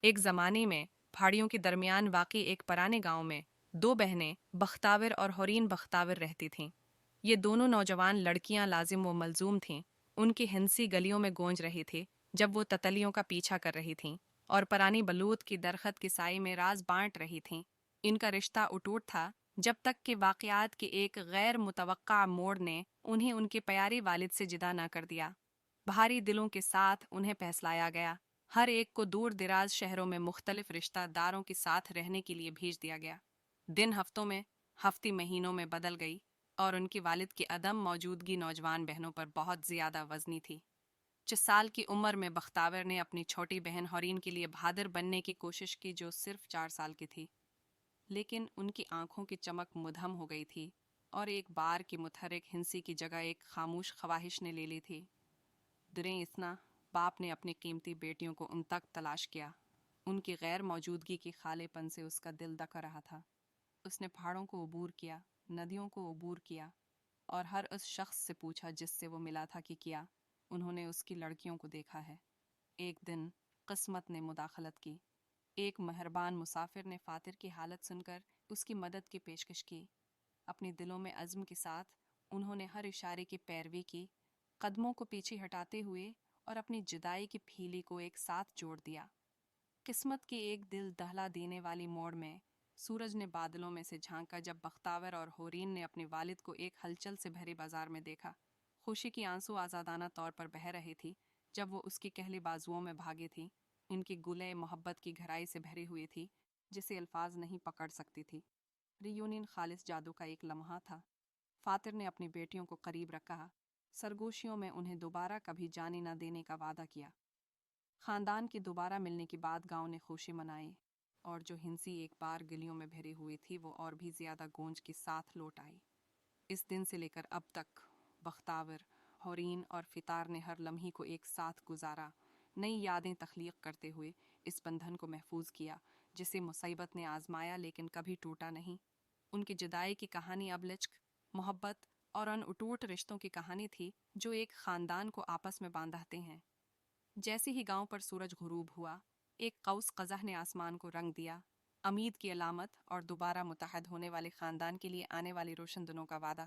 ایک زمانے میں پہاڑیوں کے درمیان واقع ایک پرانے گاؤں میں دو بہنیں بختاور اور حورین بختاور رہتی تھیں۔ یہ دونوں نوجوان لڑکیاں لازم و ملزوم تھیں۔ ان کی ہنسی گلیوں میں گونج رہی تھی جب وہ تتلیوں کا پیچھا کر رہی تھیں اور پرانی بلوط کی درخت کے سائے میں راز بانٹ رہی تھیں۔ ان کا رشتہ اٹوٹ تھا جب تک کہ واقعات کے ایک غیر متوقع موڑ نے انہیں ان کے پیارے والد سے جدا نہ کر دیا۔ بھاری دلوں کے ساتھ انہیں پھسلایا گیا، ہر ایک کو دور دراز شہروں میں مختلف رشتہ داروں کے ساتھ رہنے کے لیے بھیج دیا گیا۔ دن ہفتوں میں، ہفتے مہینوں میں بدل گئی اور ان کے والد کی عدم موجودگی نوجوان بہنوں پر بہت زیادہ وزنی تھی۔ 6 سال کی عمر میں بختاور نے اپنی چھوٹی بہن حورین کے لیے بہادر بننے کی کوشش کی جو صرف 4 سال کی تھی، لیکن ان کی آنکھوں کی چمک مدھم ہو گئی تھی اور ایک بار کی متحرک ہنسی کی جگہ ایک خاموش خواہش نے لے لی تھی۔ دریں اسنا باپ نے اپنی قیمتی بیٹیوں کو ان تک تلاش کیا۔ ان کی غیر موجودگی کی خالے پن سے اس کا دل دک رہا تھا۔ اس نے پہاڑوں کو عبور کیا، ندیوں کو عبور کیا اور ہر اس شخص سے پوچھا جس سے وہ ملا تھا کہ کیا انہوں نے اس کی لڑکیوں کو دیکھا ہے۔ ایک دن قسمت نے مداخلت کی۔ ایک مہربان مسافر نے فاتر کی حالت سن کر اس کی مدد کی پیشکش کی۔ اپنی دلوں میں عزم کے ساتھ انہوں نے ہر اشارے کی پیروی کی، قدموں کو پیچھے ہٹاتے ہوئے اور اپنی جدائی کی پھیلی کو ایک ساتھ جوڑ دیا۔ قسمت کی ایک دل دہلا دینے والی موڑ میں سورج نے بادلوں میں سے جھانکا جب بختاور اور حورین نے اپنے والد کو ایک ہلچل سے بھرے بازار میں دیکھا۔ خوشی کی آنسو آزادانہ طور پر بہہ رہی تھی جب وہ اس کی کہلی بازوؤں میں بھاگی تھی۔ ان کی گلے محبت کی گہرائی سے بھری ہوئی تھی جسے الفاظ نہیں پکڑ سکتی تھی۔ ریونین خالص جادو کا ایک لمحہ تھا۔ فاتر نے اپنی بیٹیوں کو قریب رکھا، سرگوشیوں میں انہیں دوبارہ کبھی جانے نہ دینے کا وعدہ کیا۔ خاندان کی دوبارہ ملنے کے بعد گاؤں نے خوشی منائی اور جو ہنسی ایک بار گلیوں میں بھری ہوئی تھی وہ اور بھی زیادہ گونج کے ساتھ لوٹ آئی۔ اس دن سے لے کر اب تک بختاور، حورین اور فطار نے ہر لمحے کو ایک ساتھ گزارا، نئی یادیں تخلیق کرتے ہوئے اس بندھن کو محفوظ کیا جسے مصیبت نے آزمایا لیکن کبھی ٹوٹا نہیں۔ ان کی جدائی کی کہانی اب لچک، محبت اور ان اٹوٹ رشتوں کی کہانی تھی جو ایک خاندان کو آپس میں باندھتے ہیں۔ جیسے ہی گاؤں پر سورج غروب ہوا، ایک قوس قزح نے آسمان کو رنگ دیا، امید کی علامت اور دوبارہ متحد ہونے والے خاندان کے لیے آنے والی روشن دنوں کا وعدہ۔